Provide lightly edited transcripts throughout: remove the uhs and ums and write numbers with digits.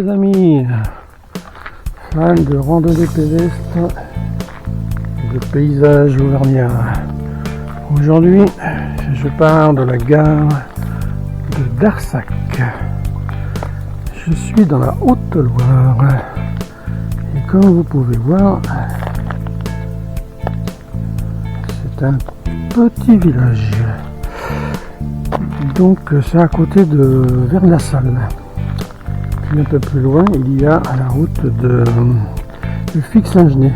les amis, fans de randonnée pédestre, de paysages auvergnats. Aujourd'hui, je pars de la gare de Darsac. Je suis dans la Haute-Loire et comme vous pouvez voir, c'est un petit village. Donc c'est à côté de Vernassalle. Puis un peu plus loin, il y a la route de Fix-Saint-Genet.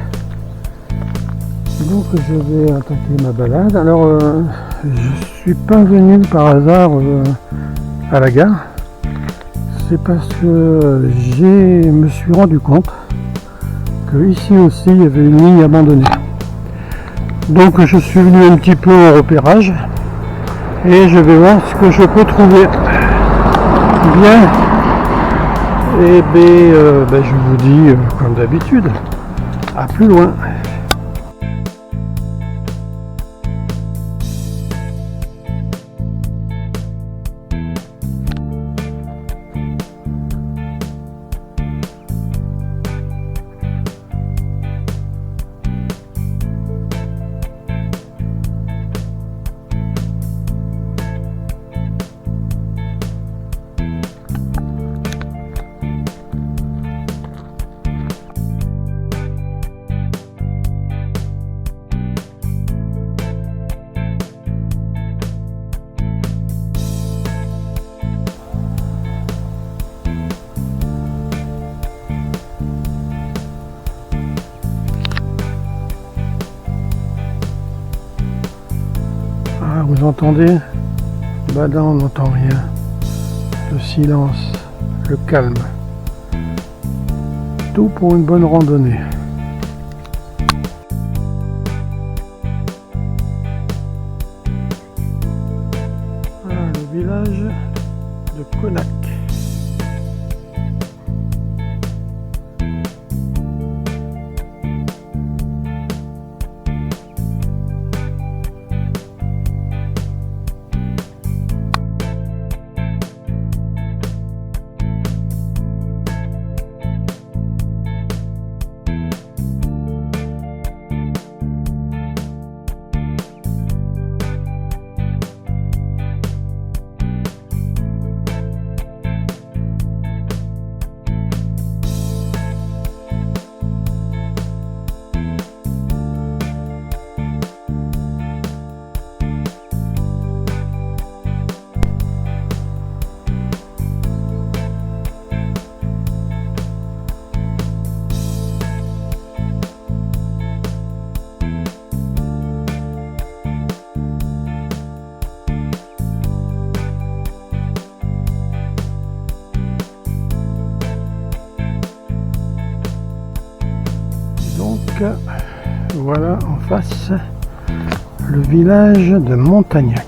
Donc je vais attaquer ma balade. Alors je suis pas venu par hasard à la gare. C'est parce que je me suis rendu compte que ici aussi il y avait une ligne abandonnée. Donc je suis venu un petit peu au repérage et je vais voir ce que je peux trouver. Bien. Et je vous dis comme d'habitude, à plus loin. Ah, vous entendez? Bah là on n'entend rien. Le silence, le calme. Tout pour une bonne randonnée. Ah, le village de Conac. Donc voilà en face le village de Montagnac.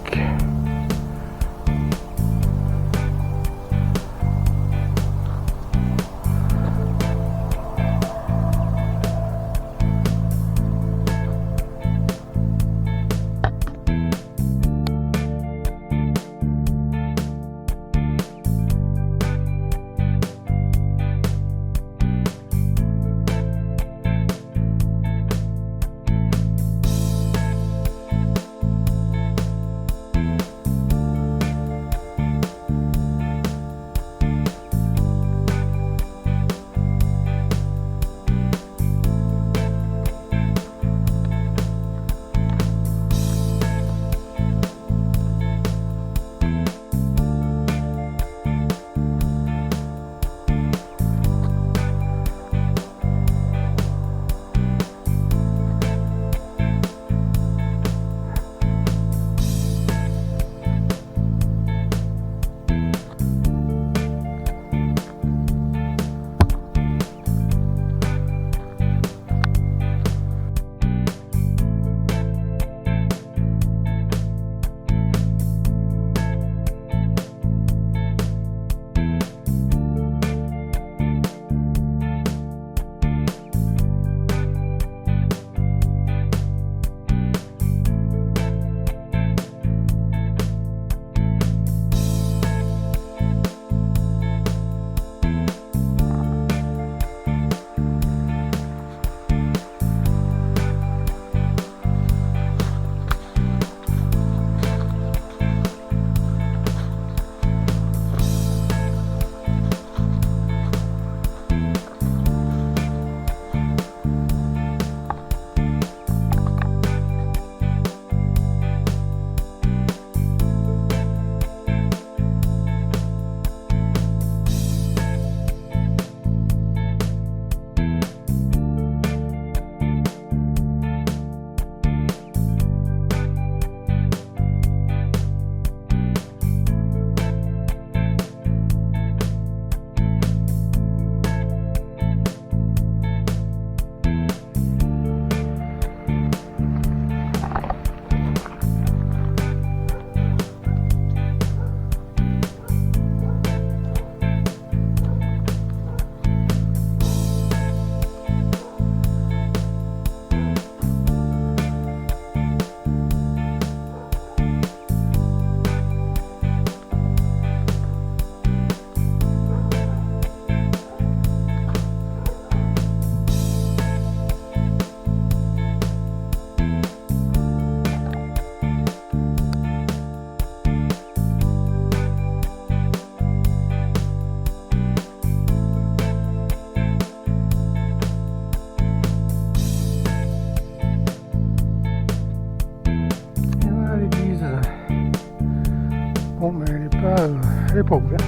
Elle n'est pas ouverte.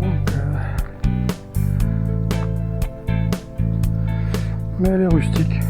Donc, mais elle est rustique.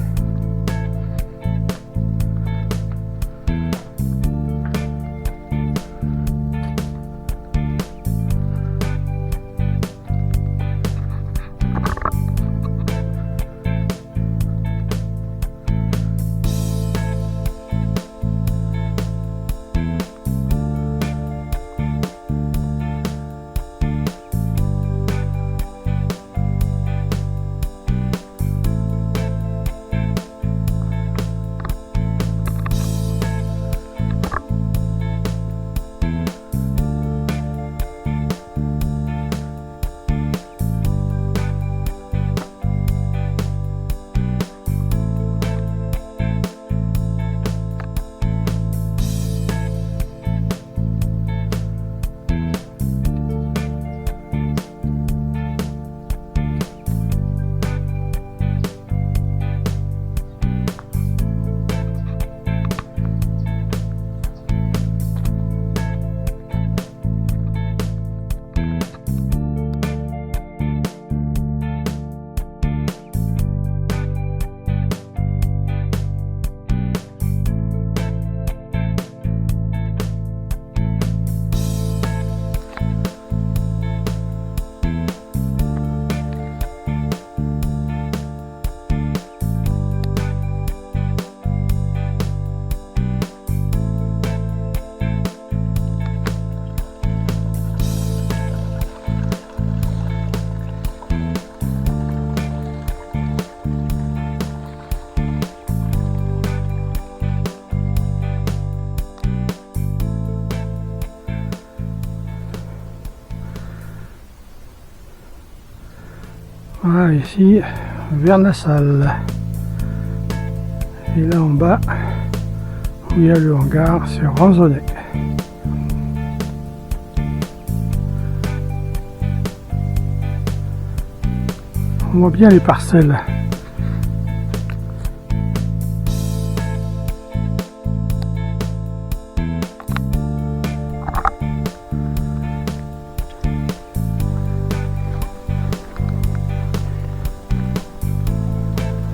Voilà, ici, Vernassal. Et là en bas, où il y a le hangar, c'est Ranzonnet. On voit bien les parcelles.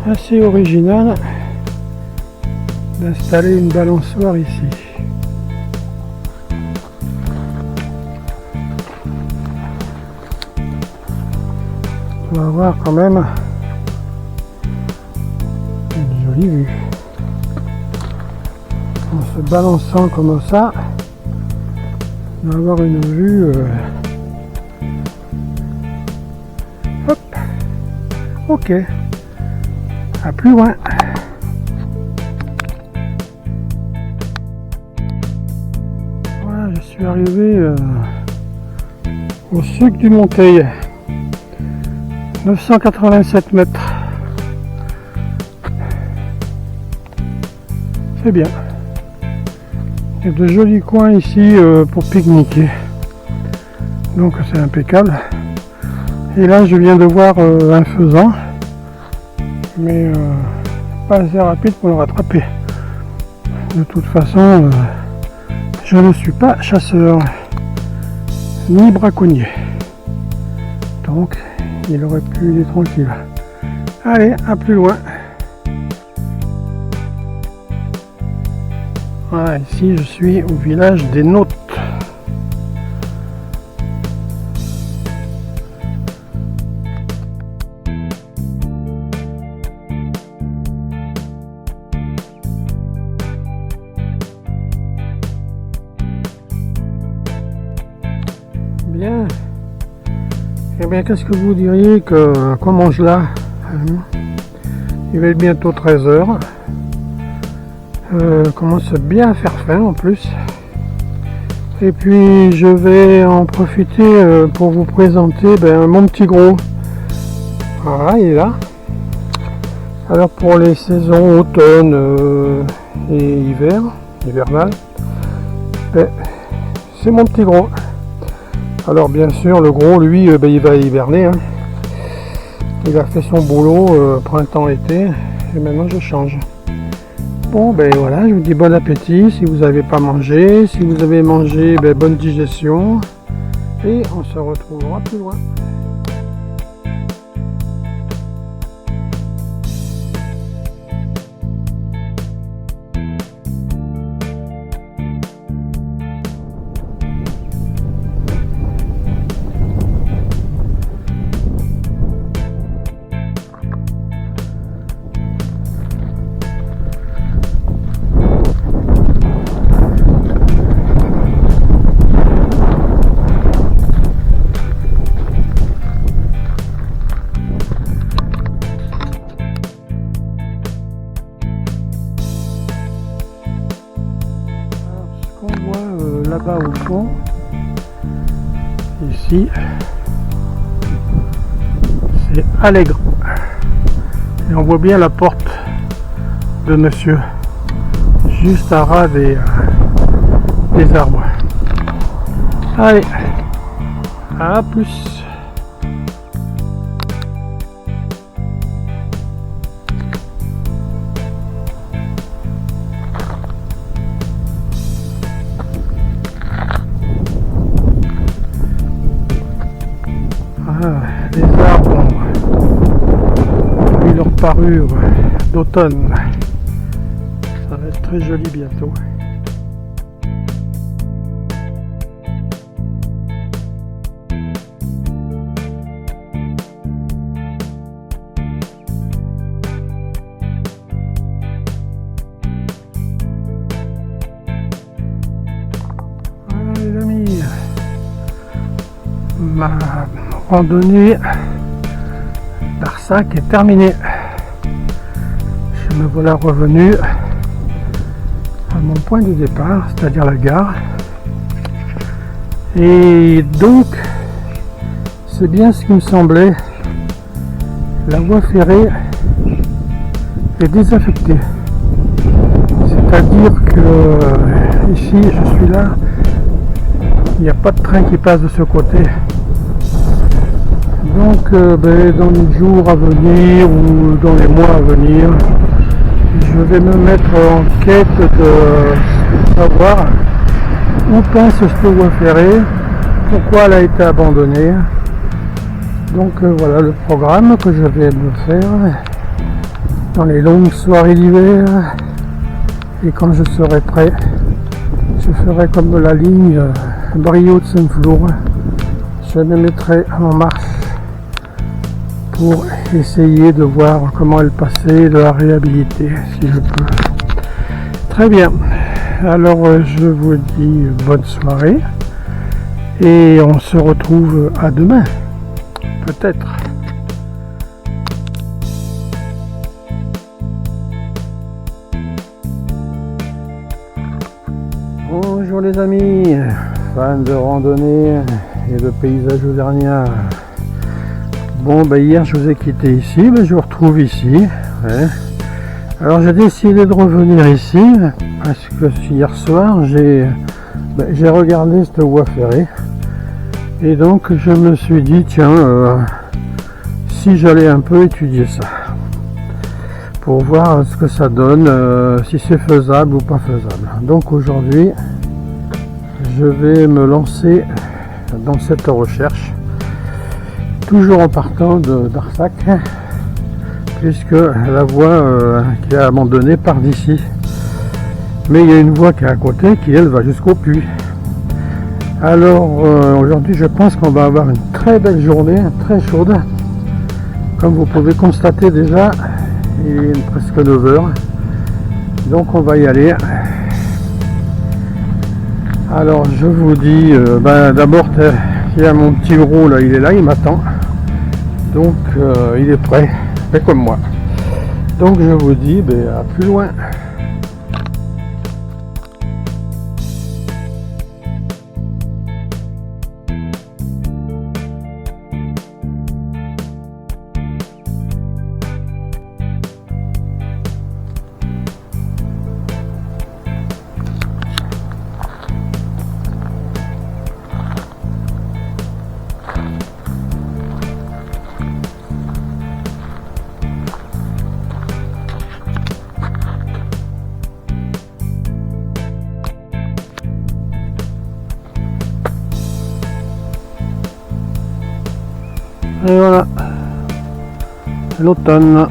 Assez original d'installer une balançoire ici. On va avoir quand même une jolie vue. En se balançant comme ça, on va avoir une vue hop, ok. À plus loin. Voilà, je suis arrivé au suc du Monteil. 987 mètres. C'est bien. Il y a de jolis coins ici pour pique-niquer. Donc c'est impeccable. Et là je viens de voir un faisan. Mais pas assez rapide pour le rattraper. De toute façon, je ne suis pas chasseur ni braconnier, donc il aurait pu être tranquille. Allez, à plus loin. Voilà, ici je suis au village des Nautes. Bien. Eh bien, qu'est-ce que vous diriez que qu'on mange là? Il va être bientôt 13h. Commence bien à faire faim en plus. Et puis je vais en profiter pour vous présenter mon petit gros. Voilà, il est là. Alors pour les saisons automne et hivernal, c'est mon petit gros. Alors bien sûr le gros lui il va hiverner, hein. Il a fait son boulot printemps-été et maintenant je change. Bon, ben voilà, je vous dis bon appétit si vous n'avez pas mangé. Si vous avez mangé, ben, bonne digestion. Et on se retrouvera plus loin. On voit là-bas au fond, ici, c'est Allègre. Et on voit bien la porte de monsieur, juste à ras des arbres. Allez, à plus. Les arbres ont pris leur parure d'automne. Ça va être très joli bientôt. Voilà les amis, ma randonnée d'Arsac est terminée. Je me voilà revenu à mon point de départ, c'est-à-dire la gare. Et donc, c'est bien ce qui me semblait, la voie ferrée est désaffectée. C'est-à-dire que ici, je suis là, il n'y a pas de train qui passe de ce côté. Donc dans les jours à venir ou dans les mois à venir, je vais me mettre en quête de savoir où passe cette voie ferrée, pourquoi elle a été abandonnée. Donc voilà le programme que je vais me faire dans les longues soirées d'hiver. Et quand je serai prêt, je ferai comme la ligne Brio de Saint-Flour. Je me mettrai en marche pour essayer de voir comment elle passait, de la réhabiliter si je peux. Très bien, alors je vous dis bonne soirée et on se retrouve à demain, peut-être. Bonjour les amis, fans de randonnée et de paysages auvergnats. Bon, hier je vous ai quitté ici, mais je vous retrouve ici. Ouais. Alors j'ai décidé de revenir ici parce que hier soir j'ai regardé cette voie ferrée et donc je me suis dit tiens, si j'allais un peu étudier ça pour voir ce que ça donne, si c'est faisable ou pas faisable. Donc aujourd'hui je vais me lancer dans cette recherche, toujours en partant d'Arsac, puisque la voie qui est abandonnée part d'ici. Mais il y a une voie qui est à côté qui elle va jusqu'au puits. Alors aujourd'hui je pense qu'on va avoir une très belle journée, très chaude. Comme vous pouvez constater déjà, il est presque 9 h. Donc on va y aller. Alors je vous dis, d'abord il y a mon petit gros là, il est là, il m'attend. Donc il est prêt, fait comme moi. Donc je vous dis à plus loin. l'automne.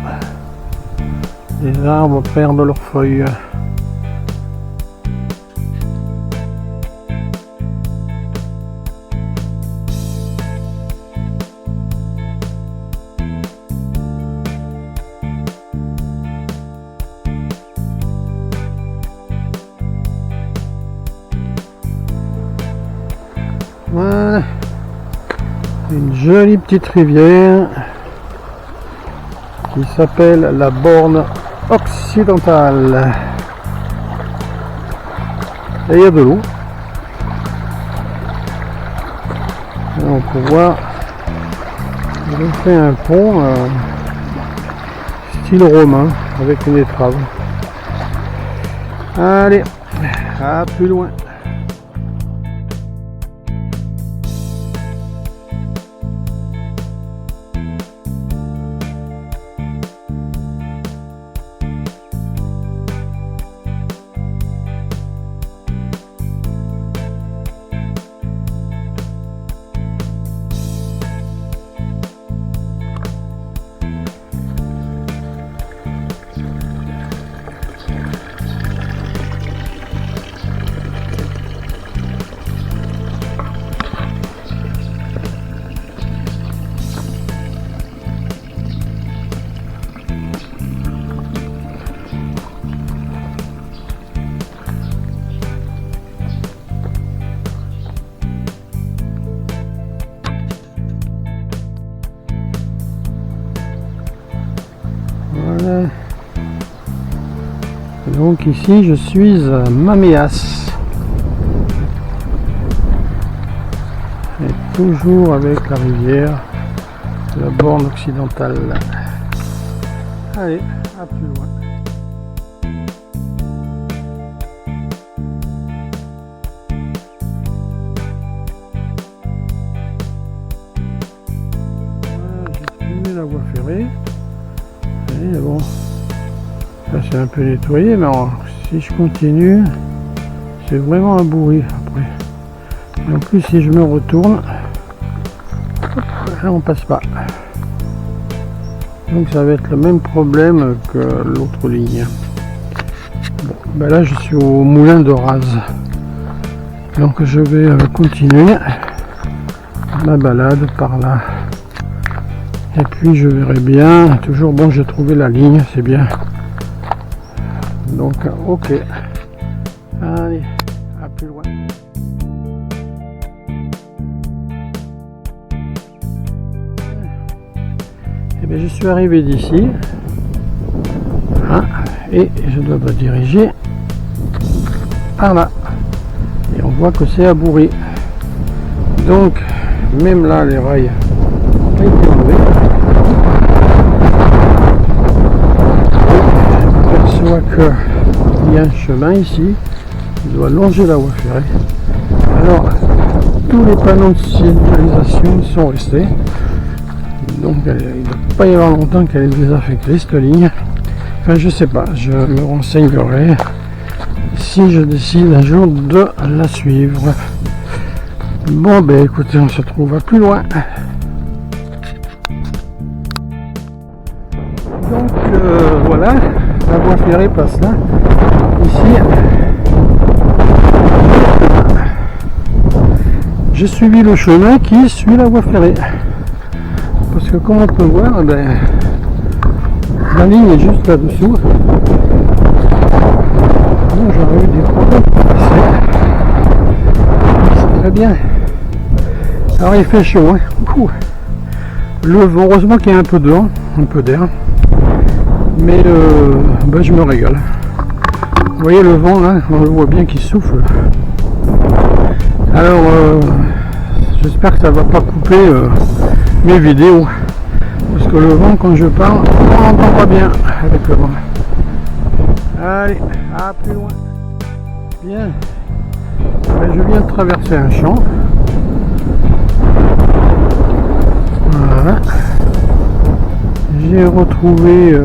Les arbres perdent leurs feuilles. Voilà, une jolie petite rivière qui s'appelle la Borne occidentale. Et il y a de l'eau. Et on peut voir, ils ont fait un pont style romain avec une étrave. Allez, à plus loin. Voilà. Donc ici je suis à Maméas. Et toujours avec la rivière, la Borne occidentale. Allez, à plus loin. Voilà, j'ai filmé la voie ferrée. Et bon, là c'est un peu nettoyé, mais alors, si je continue, c'est vraiment un bourri après. Et en plus, si je me retourne, là on passe pas. Donc ça va être le même problème que l'autre ligne. Bon, ben là je suis au moulin de Raz. Donc je vais continuer ma balade par là. Et puis je verrai bien. Toujours bon, j'ai trouvé la ligne, c'est bien. Donc ok. Allez, à plus loin. Et bien je suis arrivé d'ici. Hein, et je dois me diriger par là. Et on voit que c'est à Bourri. Donc même là les rails ont été enlevés. On aperçoit qu'il y a un chemin ici qui doit longer la voie ferrée. Alors tous les panneaux de signalisation sont restés. Donc il ne doit pas y avoir longtemps qu'elle est désaffectée cette ligne. Enfin je sais pas, je me renseignerai si je décide un jour de la suivre. Bon ben écoutez, on se trouve à plus loin. Donc voilà, la voie ferrée passe là. Ici, j'ai suivi le chemin qui suit la voie ferrée. Parce que comme on peut voir, ben, la ligne est juste là-dessous. J'aurais eu des problèmes pour passer. C'est très bien. Alors il fait chaud, hein. Le vent, heureusement qu'il y a un peu de vent, un peu d'air. Mais ben, je me régale. Vous voyez le vent là, on le voit bien qu'il souffle. Alors j'espère que ça va pas couper mes vidéos. Parce que le vent, quand je parle, on n'entend pas bien avec le vent. Allez, à plus loin. Bien. Ben, je viens de traverser un champ. Voilà. J'ai retrouvé...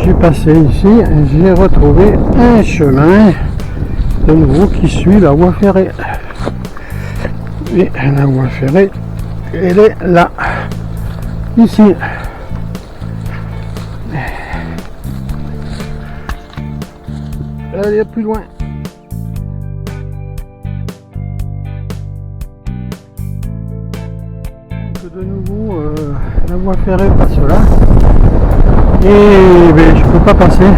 j'ai passé ici et j'ai retrouvé un chemin de nouveau qui suit la voie ferrée. Et la voie ferrée, elle est là. ici. Allez, plus loin. Donc, de nouveau, la voie ferrée passe là. Et ben, je peux pas passer.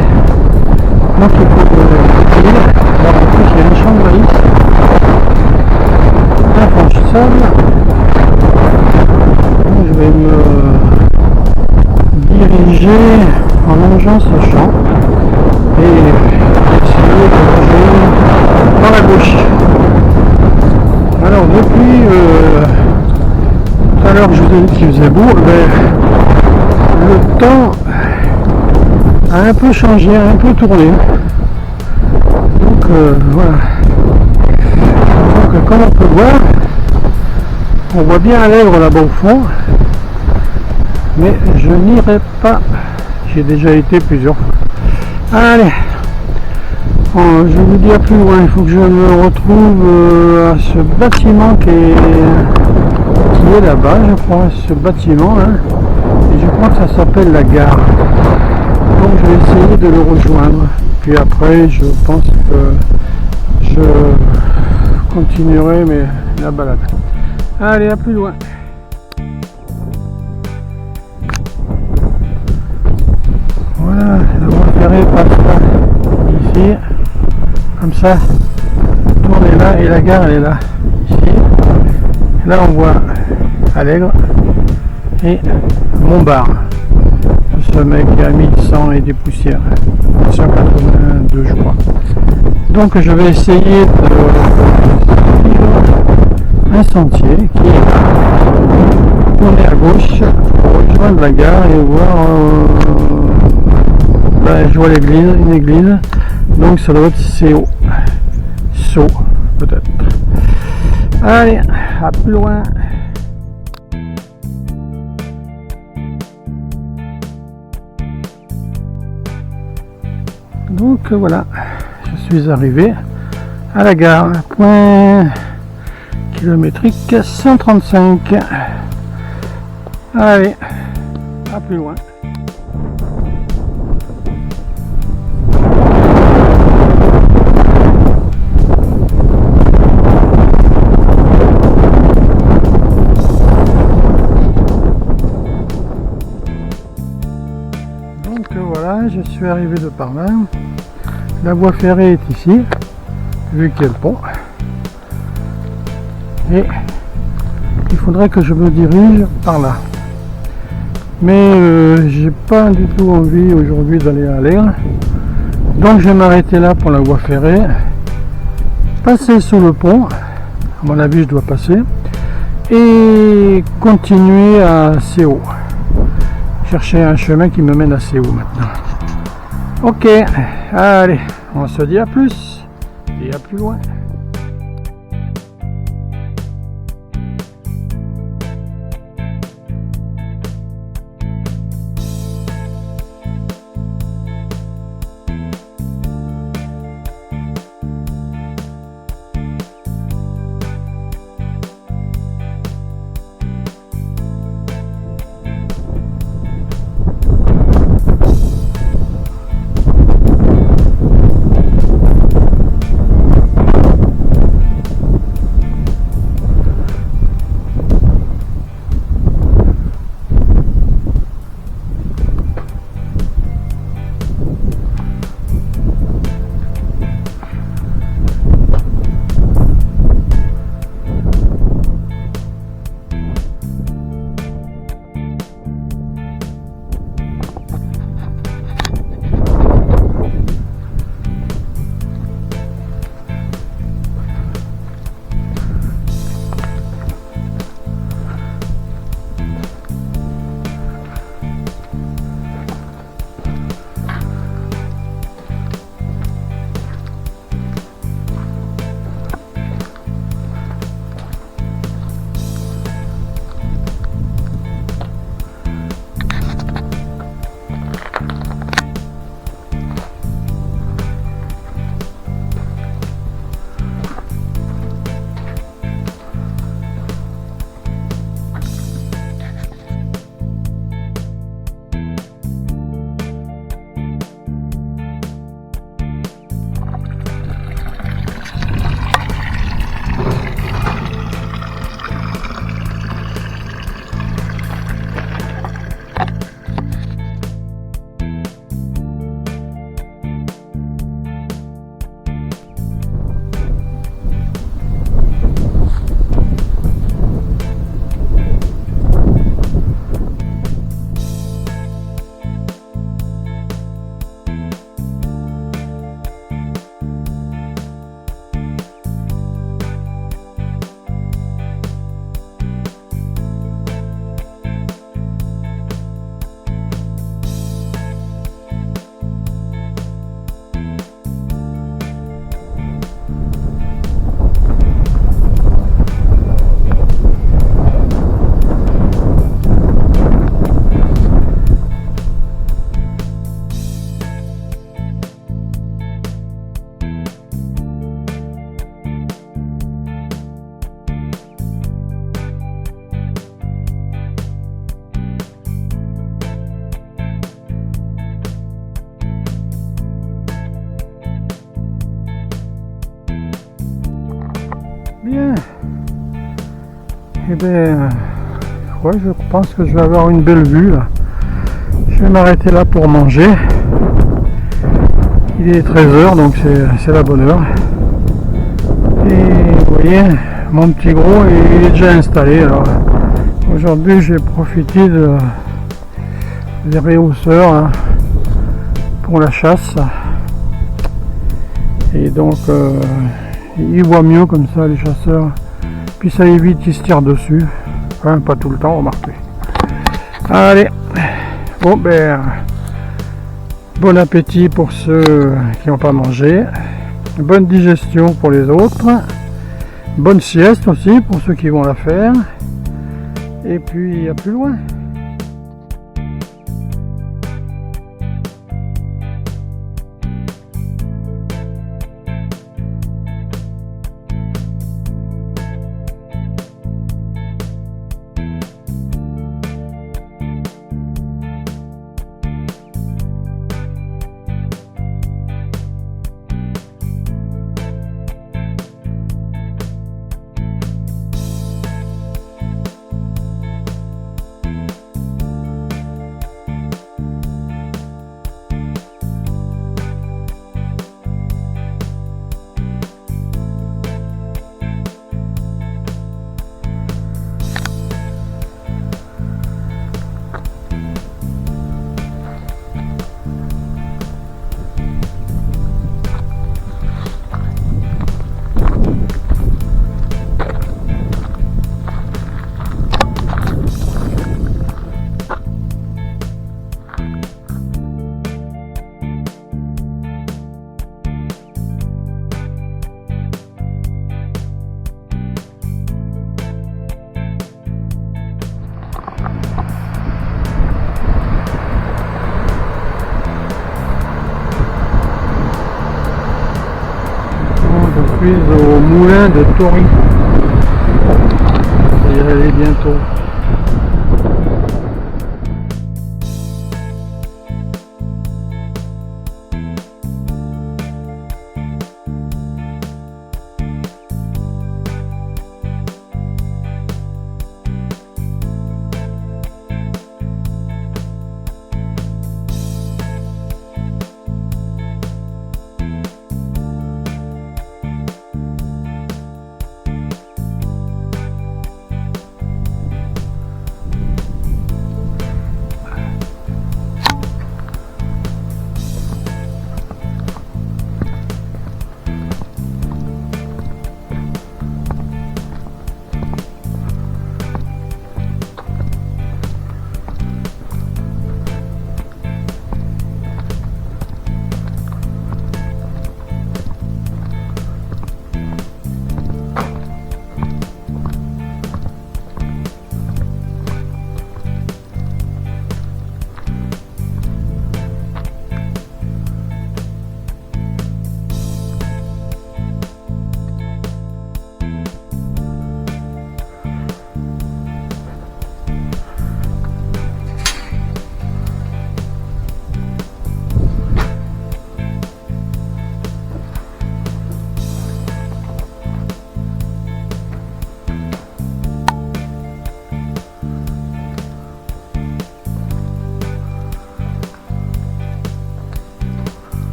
Donc il faut que alors, en plus, il y a une champ de maïs infranchissable. Donc, je vais me diriger en longeant ce champ et essayer de longer par la gauche. Alors depuis tout à l'heure je vous ai dit qu'il faisait beau, mais le temps a un peu changé, a un peu tourné. Donc voilà. Donc comme on peut voir, on voit bien Allègre là-bas au fond, mais je n'irai pas. J'ai déjà été plusieurs fois. Allez, bon, je vous dis à plus loin. Il faut que je me retrouve à ce bâtiment qui est là-bas, je crois, ce bâtiment. Hein, et je crois que ça s'appelle la gare. Donc je vais essayer de le rejoindre. Puis après, je pense que je continuerai la balade. Allez, à plus loin. Voilà, la voie ferrée passe là, ici, comme ça, tournez là et la gare elle est là, ici. Là on voit Allègre et Montbard. Ce mec qui a 1100 et des poussières, 182 je crois. Donc je vais essayer de un sentier qui est tourné à gauche pour rejoindre la gare et voir je vois l'église, une église, donc ça doit être CO, peut-être. Allez, à plus loin. Donc voilà, je suis arrivé à la gare, point kilométrique 135. Allez, à plus loin. Donc voilà, je suis arrivé de par là. La voie ferrée est ici, vu qu'il y a le pont. Et il faudrait que je me dirige par là. Mais j'ai pas du tout envie aujourd'hui d'aller à Allègre. Donc je vais m'arrêter là pour la voie ferrée. Passer sous le pont. À mon avis, je dois passer. Et continuer à CO. Chercher un chemin qui me mène à CO maintenant. Ok, allez, on se dit à plus et à plus loin. bien, ouais, je pense que je vais avoir une belle vue là. Je vais m'arrêter là pour manger. Il est 13h, donc c'est la bonne heure. Et vous voyez, mon petit gros, il est déjà installé. Alors aujourd'hui, j'ai profité des réhausseurs hein, pour la chasse. Et donc, ils voient mieux comme ça, les chasseurs. Puis ça évite qu'ils se tirent dessus. Enfin, pas tout le temps, remarquez. Allez, bon ben, bon appétit pour ceux qui n'ont pas mangé. Bonne digestion pour les autres. Bonne sieste aussi pour ceux qui vont la faire. Et puis, à plus loin. Je suis au moulin de Tory. Je vais y aller bientôt.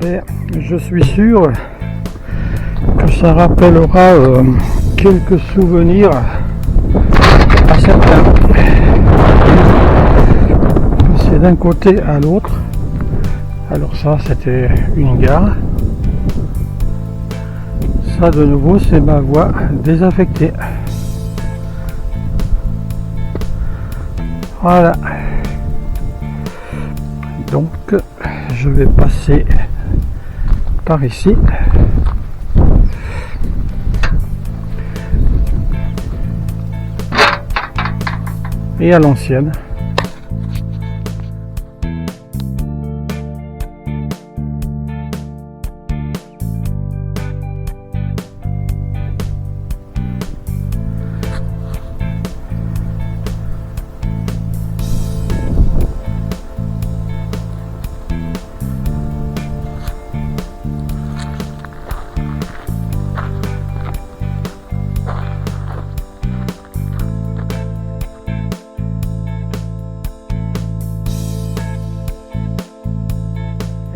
Et je suis sûr que ça rappellera quelques souvenirs à certains. C'est d'un côté à l'autre. Alors ça, c'était une gare. Ça, de nouveau, c'est ma voie désaffectée. Voilà. Donc, je vais passer par ici. Et à l'ancienne.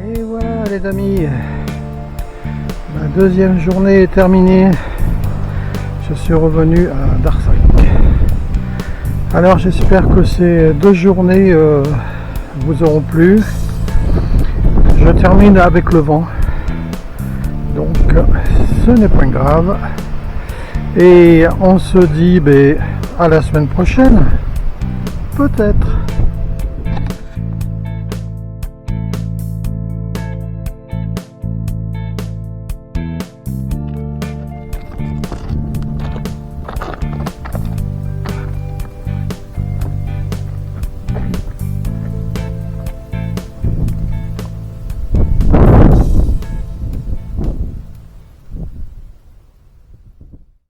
Et voilà les amis, ma deuxième journée est terminée. Je suis revenu à Darsac. Alors j'espère que ces 2 journées vous auront plu. Je termine avec le vent, donc ce n'est pas grave. Et on se dit à la semaine prochaine, peut-être.